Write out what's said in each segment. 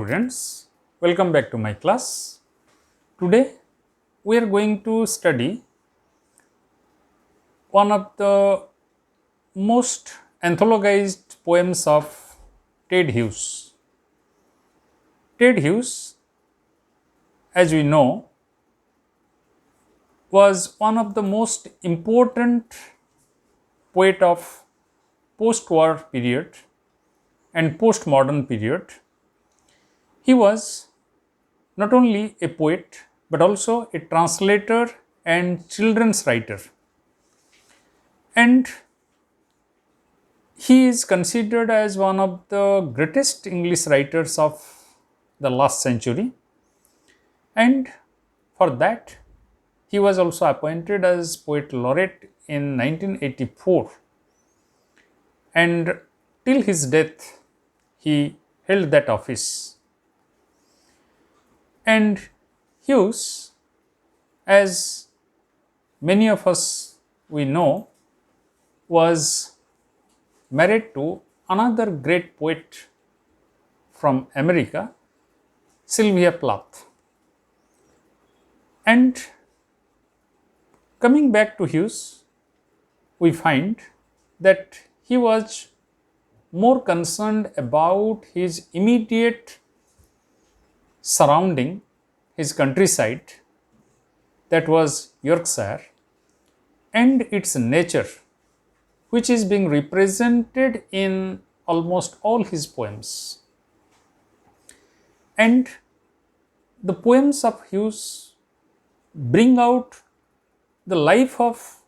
students, welcome back to my class. Today we are going to study one of the most anthologized poems of Ted Hughes. Ted Hughes, as we know, was one of the most important poet of post-war period and post-modern period. He was not only a poet but also a translator and children's writer, and he is considered as one of the greatest English writers of the last century, and for that he was also appointed as poet laureate in 1984, and till his death he held that office. And Hughes, as many of us we know, was married to another great poet from America, Sylvia Plath. And coming back to Hughes, we find that he was more concerned about his immediate surrounding, his countryside, that was Yorkshire, and its nature, which is being represented in almost all his poems. And the poems of Hughes bring out the life of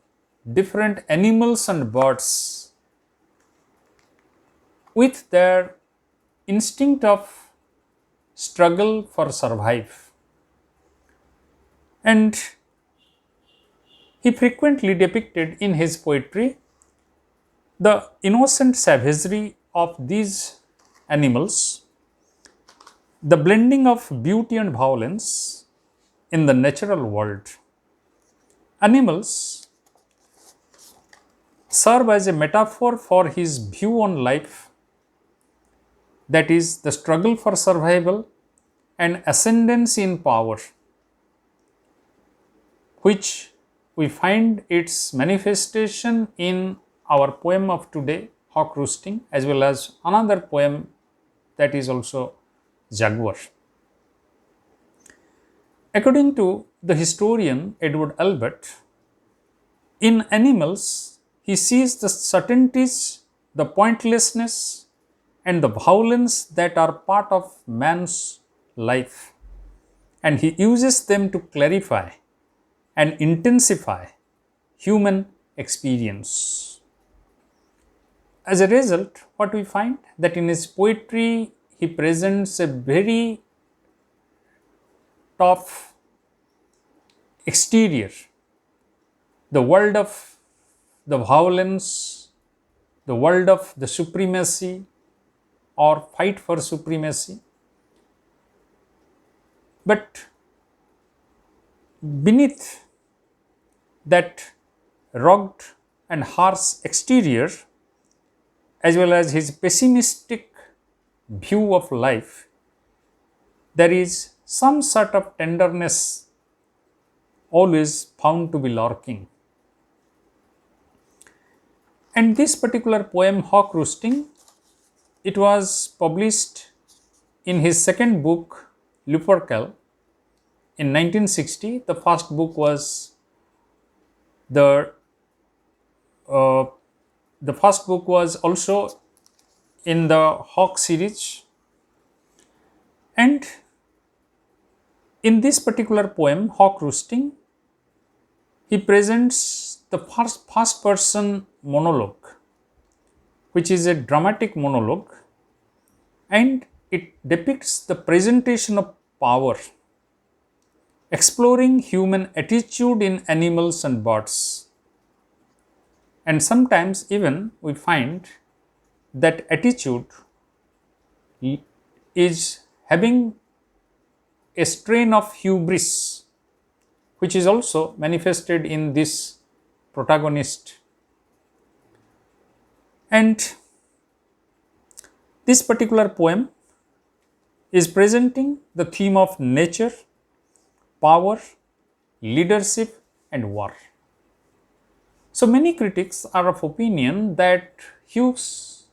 different animals and birds with their instinct of struggle for survive. And he frequently depicted in his poetry the innocent savagery of these animals, the blending of beauty and violence in the natural world. Animals serve as a metaphor for his view on life, that is, the struggle for survival and ascendancy in power, which we find its manifestation in our poem of today, Hawk Roosting, as well as another poem that is also Jaguar. According to the historian Edward Albert, in animals he sees the certainties, the pointlessness, and the violence that are part of man's life, and he uses them to clarify and intensify human experience. As a result, what we find that in his poetry he presents a very tough exterior, the world of the violence, the world of the supremacy or fight for supremacy. But beneath that rugged and harsh exterior, as well as his pessimistic view of life, there is some sort of tenderness always found to be lurking. And this particular poem, Hawk Roosting, it was published in his second book, Lupercal, in 1960. The first book was the first book was also in the Hawk series, and in this particular poem, Hawk Roosting, he presents the first person monologue, which is a dramatic monologue, and it depicts the presentation of power, exploring human attitude in animals and birds. And sometimes even we find that attitude is having a strain of hubris, which is also manifested in this protagonist. And this particular poem is presenting the theme of nature, power, leadership, and war. So many critics are of opinion that Hughes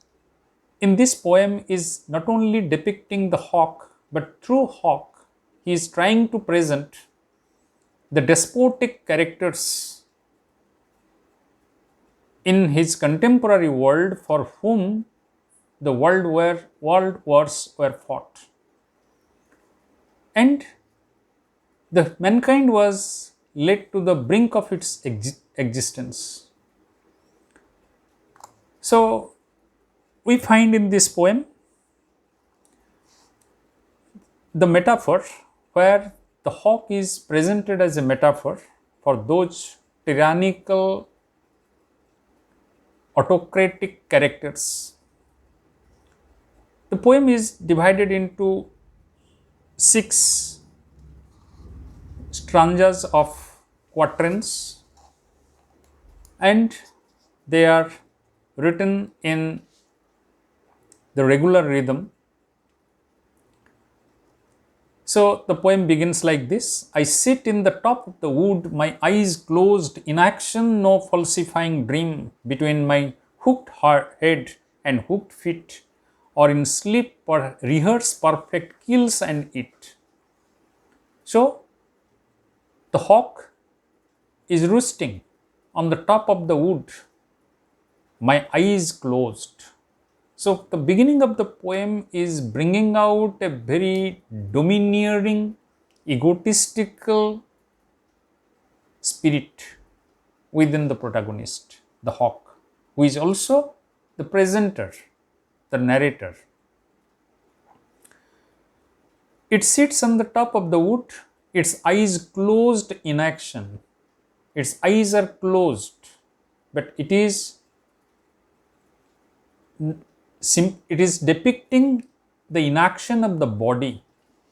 in this poem is not only depicting the hawk, but through hawk, he is trying to present the despotic characters in his contemporary world for whom the world wars were fought. And the mankind was led to the brink of its existence. So we find in this poem the metaphor where the hawk is presented as a metaphor for those tyrannical autocratic characters. The poem is divided into 6 stanzas of quatrains, and they are written in the regular rhythm. So the poem begins like this: I sit in the top of the wood, my eyes closed, in action, no falsifying dream, between my hooked head and hooked feet, or in sleep, or rehearse perfect kills and eat. So the hawk is roosting on the top of the wood, my eyes closed. So the beginning of the poem is bringing out a very domineering, egotistical spirit within the protagonist, the hawk, who is also the presenter, the narrator. It sits on the top of the wood, its eyes closed in action. Its eyes are closed, but it is depicting the inaction of the body,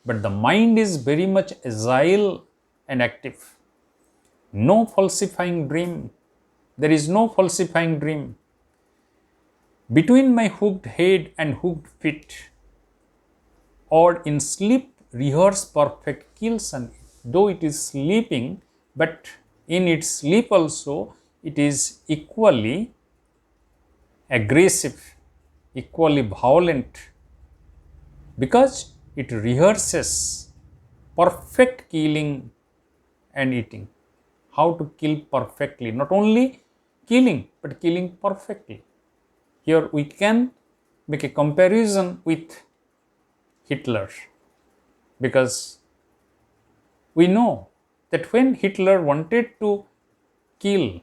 but the mind is very much agile and active. No falsifying dream. There is no falsifying dream. Between my hooked head and hooked feet, or in sleep, rehearse perfect kills and though it is sleeping, but in its sleep also, it is equally aggressive, equally violent, because it rehearses perfect killing and eating. How to kill perfectly, not only killing, but killing perfectly. Here we can make a comparison with Hitler, because we know that when Hitler wanted to kill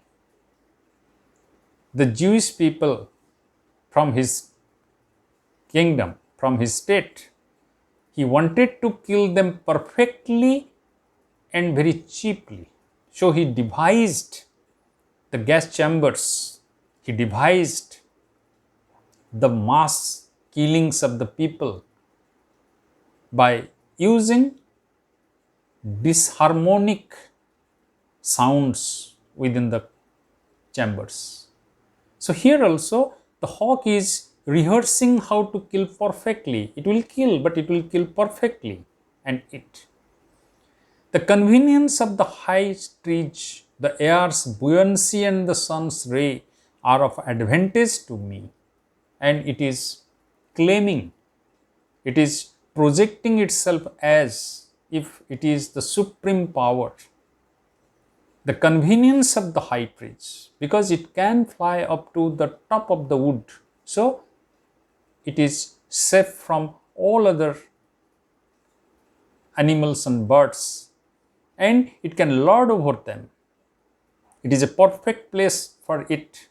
the Jewish people from his kingdom, from his state, he wanted to kill them perfectly and very cheaply. So he devised the gas chambers, he devised the mass killings of the people by using disharmonic sounds within the chambers. So here also the hawk is rehearsing how to kill perfectly. It will kill, but it will kill perfectly and eat. The convenience of the high trees, the air's buoyancy and the sun's ray are of advantage to me. And it is claiming, it is projecting itself as if it is the supreme power. The convenience of the high trees, because it can fly up to the top of the wood. So it is safe from all other animals and birds, and it can lord over them. It is a perfect place for it,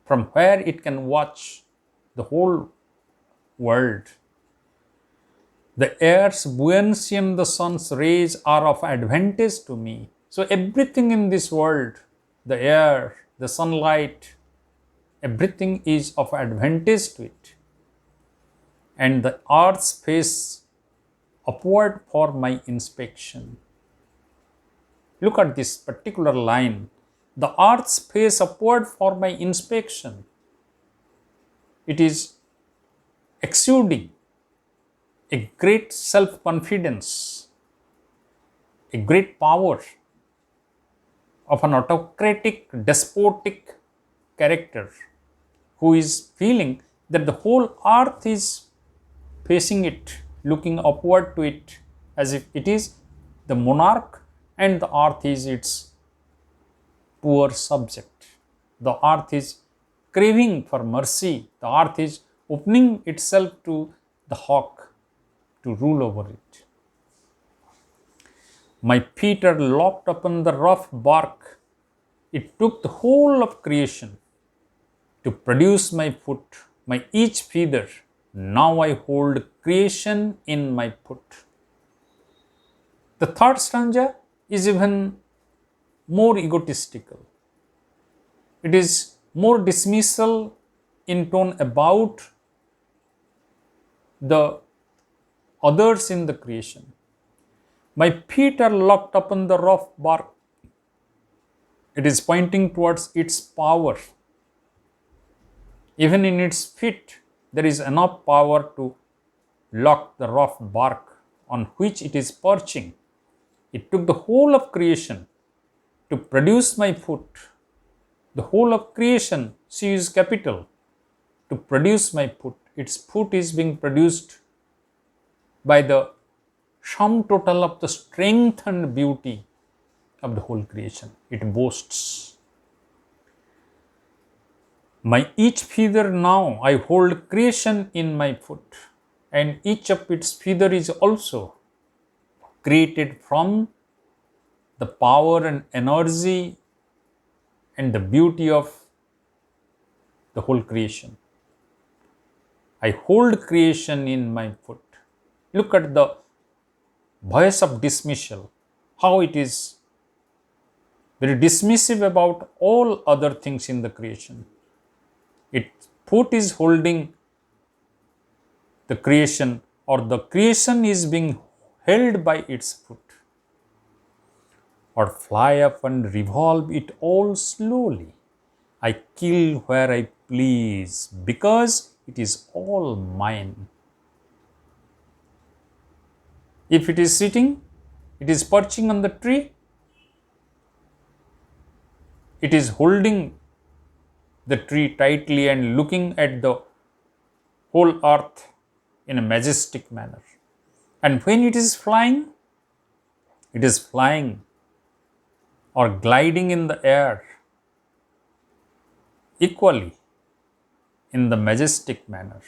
from where it can watch the whole world. The air's buoyancy and the sun's rays are of advantage to me. So everything in this world, the air, the sunlight, everything is of advantage to it. And the earth's face upward for my inspection. Look at this particular line. The earth's face upward for my inspection. It is exuding a great self-confidence, a great power of an autocratic, despotic character who is feeling that the whole earth is facing it, looking upward to it as if it is the monarch and the earth is its poor subject. The earth is craving for mercy. The earth is opening itself to the hawk to rule over it. My feet are locked upon the rough bark. It took the whole of creation to produce my foot, my each feather. Now I hold creation in my foot. The third stanza is even more egotistical. It is more dismissal in tone about the others in the creation. My feet are locked upon the rough bark. It is pointing towards its power. Even in its feet, there is enough power to lock the rough bark on which it is perching. It took the whole of creation to produce my foot. The whole of creation, she is capital, to produce my foot. Its foot is being produced by the sum total of the strength and beauty of the whole creation. It boasts. My each feather now I hold creation in my foot, and each of its feather is also created from the power and energy and the beauty of the whole creation. I hold creation in my foot. Look at the voice of dismissal, how it is very dismissive about all other things in the creation. Its foot is holding the creation, or the creation is being held by its foot. Or fly up and revolve it all slowly. I kill where I please, because it is all mine. If it is sitting, it is perching on the tree, it is holding the tree tightly and looking at the whole earth in a majestic manner. And when it is flying or gliding in the air equally in the majestic manner,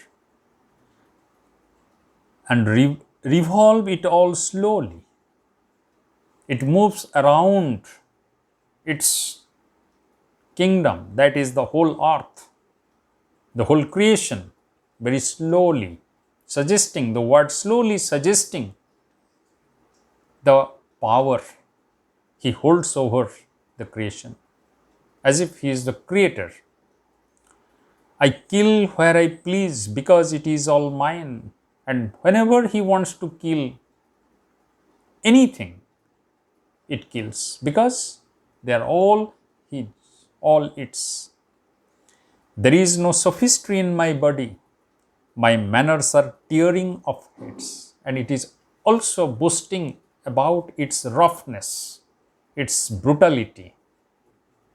and revolve it all slowly. It moves around its kingdom, that is the whole earth, the whole creation, very slowly, suggesting the word slowly, suggesting the power he holds over the creation, as if he is the creator. I kill where I please, because it is all mine. And whenever he wants to kill anything, it kills, because they are all his, all its. There is no sophistry in my body. My manners are tearing of heads, and it is also boasting about its roughness, its brutality.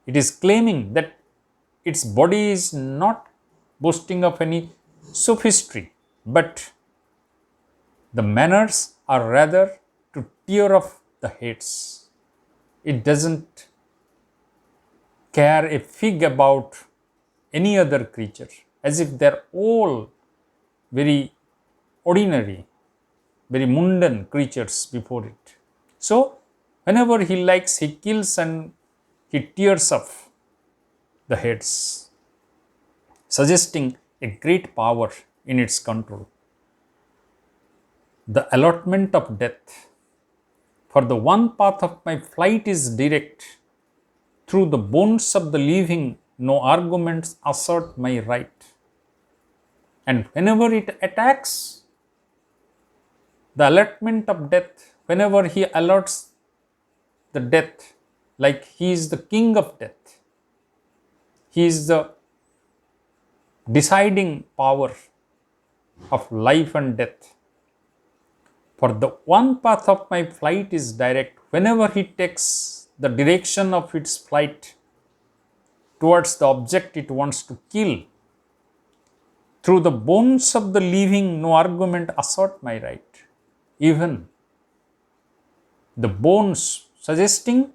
It is claiming that its body is not boasting of any sophistry, but the manners are rather to tear off the heads. It doesn't care a fig about any other creature, as if they're all very ordinary, very mundane creatures before it. So, whenever he likes, he kills and he tears off the heads, suggesting a great power in its control. The allotment of death. For the one path of my flight is direct. Through the bones of the living, no arguments assert my right. And whenever it attacks the allotment of death, whenever he allots the death, like he is the king of death, he is the deciding power of life and death. For the one path of my flight is direct. Whenever he takes the direction of its flight towards the object it wants to kill, through the bones of the living, no argument assert my right. Even the bones suggesting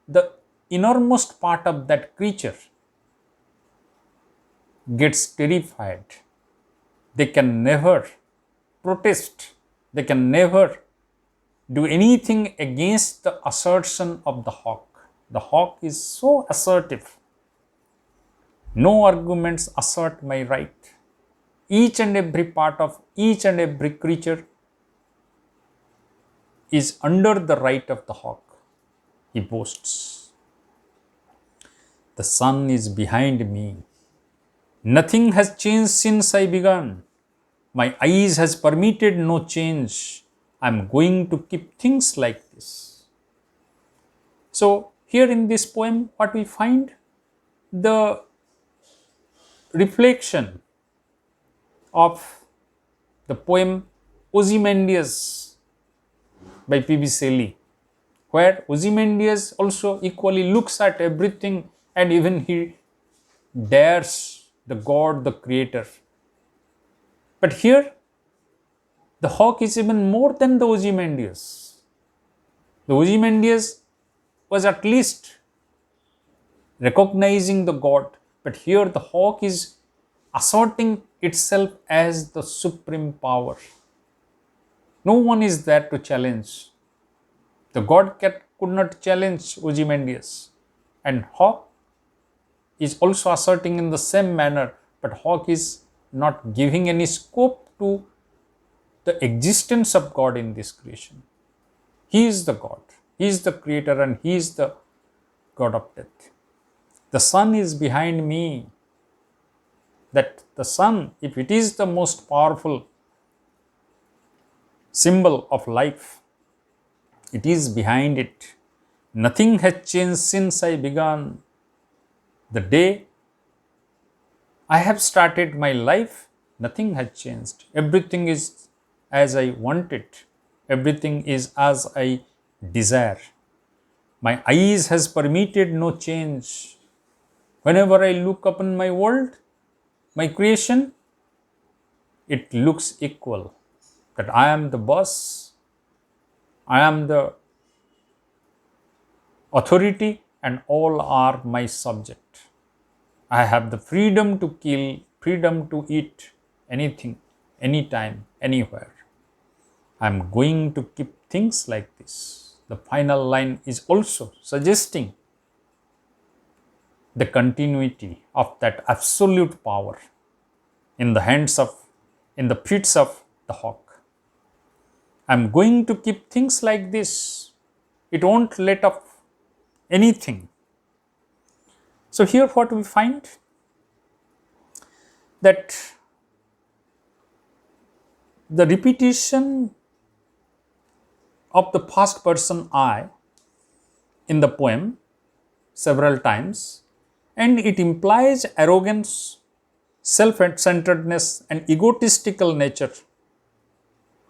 the innermost part of that creature gets terrified. They can never protest. They can never do anything against the assertion of the hawk. The hawk is so assertive. No arguments assert my right. Each and every part of each and every creature is under the right of the hawk, he boasts. The sun is behind me. Nothing has changed since I began. My eyes has permitted no change. I am going to keep things like this. So here in this poem, what we find? The reflection of the poem Ozymandias by P.B. Shelley, where Ozymandias also equally looks at everything and even he dares the God, the creator. But here, the hawk is even more than the Ozymandias. The Ozymandias was at least recognizing the God, but here the hawk is asserting itself as the supreme power. No one is there to challenge. The God cat could not challenge Ozymandias, and hawk is also asserting in the same manner, but hawk is not giving any scope to the existence of God in this creation. He is the God, he is the creator, and he is the God of death. The sun is behind me. That the sun, if it is the most powerful symbol of life, it is behind it. Nothing has changed since I began. The day I have started my life, nothing has changed. Everything is as I want it. Everything is as I desire. My eyes has permitted no change. Whenever I look upon my world, my creation, it looks equal. That I am the boss, I am the authority, and all are my subject. I have the freedom to kill, freedom to eat anything, anytime, anywhere. I am going to keep things like this. The final line is also suggesting the continuity of that absolute power in the hands of, in the feet of the hawk. I am going to keep things like this. It won't let up anything. So here what we find? That the repetition of the first person I in the poem several times, and it implies arrogance, self-centeredness, and egotistical nature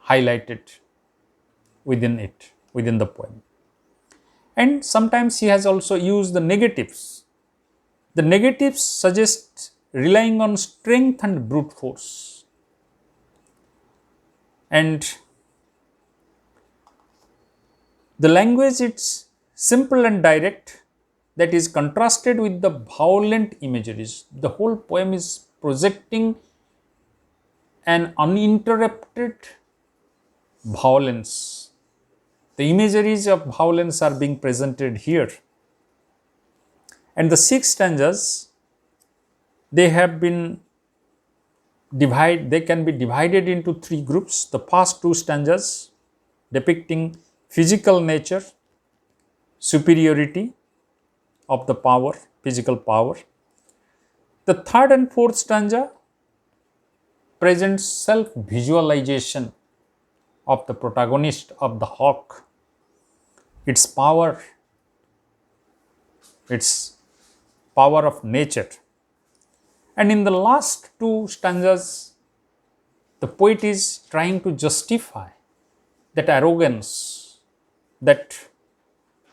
highlighted within it, within the poem. And sometimes he has also used the negatives. The negatives suggest relying on strength and brute force. And the language is simple and direct, that is contrasted with the violent imageries. The whole poem is projecting an uninterrupted violence. The imageries of violence are being presented here. And the 6 stanzas, they can be divided into 3 groups. The first 2 stanzas depicting physical nature, superiority of the power, physical power. The 3rd and 4th stanza presents self-visualization of the protagonist of the hawk, its power of nature. And in the last 2 stanzas, the poet is trying to justify that arrogance, that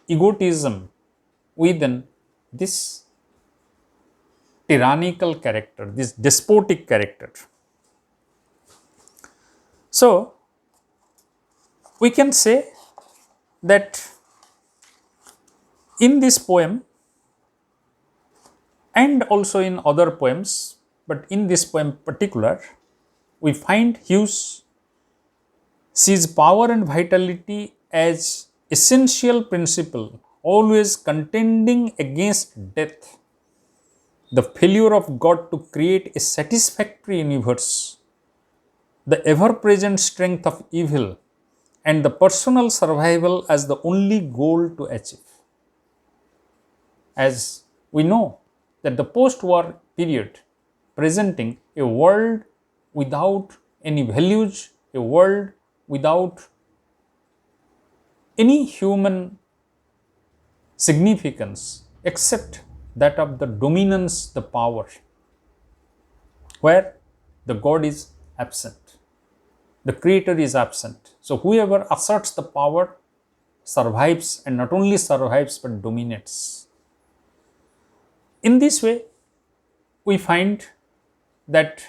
egotism within this tyrannical character, this despotic character. So, we can say that in this poem and also in other poems, but in this poem particular, we find Hughes sees power and vitality as essential principle, always contending against death, the failure of God to create a satisfactory universe, the ever present strength of evil, and the personal survival as the only goal to achieve. As we know that the post-war period presenting a world without any values, a world without any human significance except that of the dominance, the power, where the God is absent, the creator is absent. So whoever asserts the power survives, and not only survives but dominates. In this way, we find that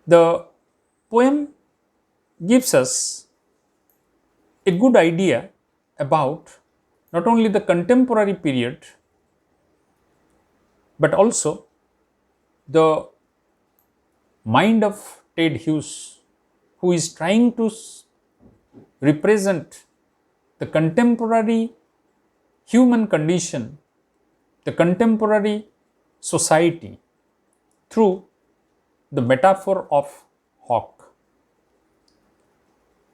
the poem gives us a good idea about not only the contemporary period but also the mind of Ted Hughes, who is trying to represent the contemporary human condition, the contemporary society through the metaphor of hawk.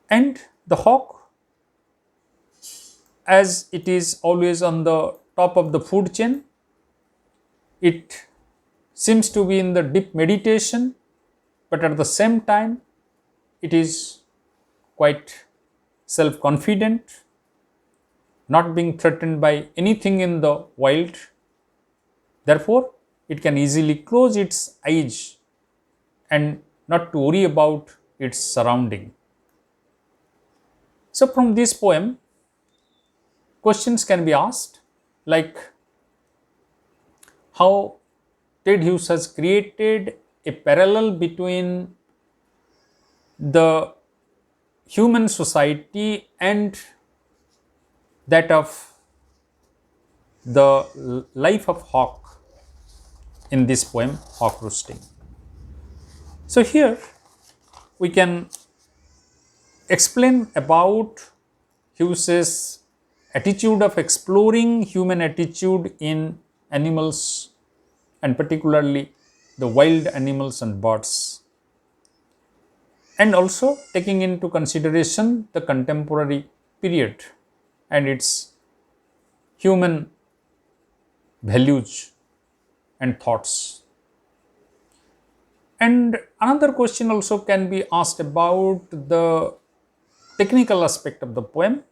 And the hawk, as it is always on the top of the food chain, it seems to be in the deep meditation, but at the same time it is quite self-confident, not being threatened by anything in the wild. Therefore, it can easily close its eyes and not to worry about its surrounding. So, from this poem, questions can be asked like how Ted Hughes has created a parallel between the human society and that of the life of hawk in this poem, Hawk Roosting. So here we can explain about Hughes's attitude of exploring human attitude in animals, and particularly the wild animals and birds, and also taking into consideration the contemporary period and its human values and thoughts. And another question also can be asked about the technical aspect of the poem,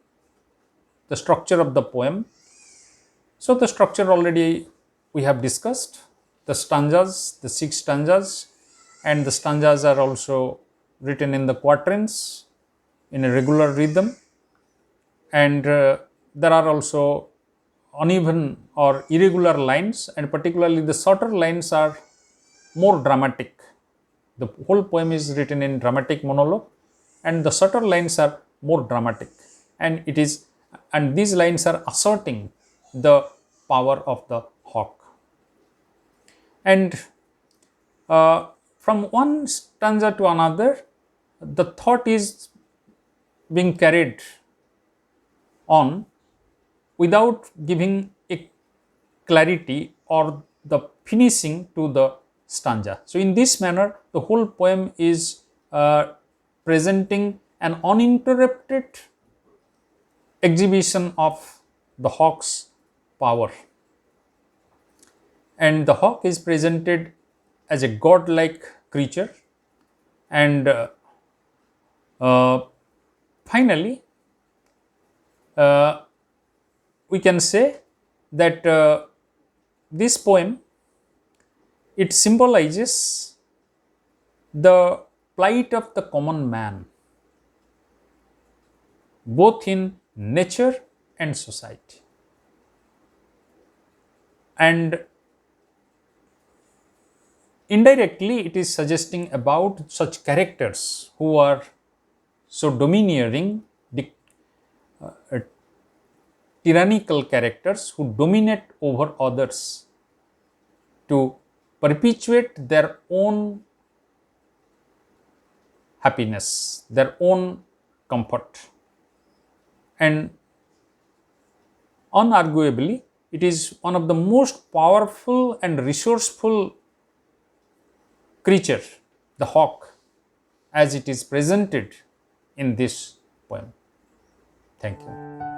the structure of the poem. So the structure already we have discussed, the stanzas, the 6 stanzas, and the stanzas are also written in the quatrains in a regular rhythm, and there are also uneven or irregular lines, and particularly the shorter lines are more dramatic. The whole poem is written in dramatic monologue, and the shorter lines are more dramatic, and these lines are asserting the power of the hawk. And from one stanza to another, the thought is being carried on without giving a clarity or the finishing to the stanza. So in this manner, the whole poem is presenting an uninterrupted exhibition of the hawk's power. And the hawk is presented as a godlike creature, and finally we can say that this poem, it symbolizes the plight of the common man, both in nature and society. And indirectly, it is suggesting about such characters who are so domineering, tyrannical characters who dominate over others to perpetuate their own happiness, their own comfort. And unarguably, it is one of the most powerful and resourceful creature, the hawk, as it is presented in this poem. Thank you.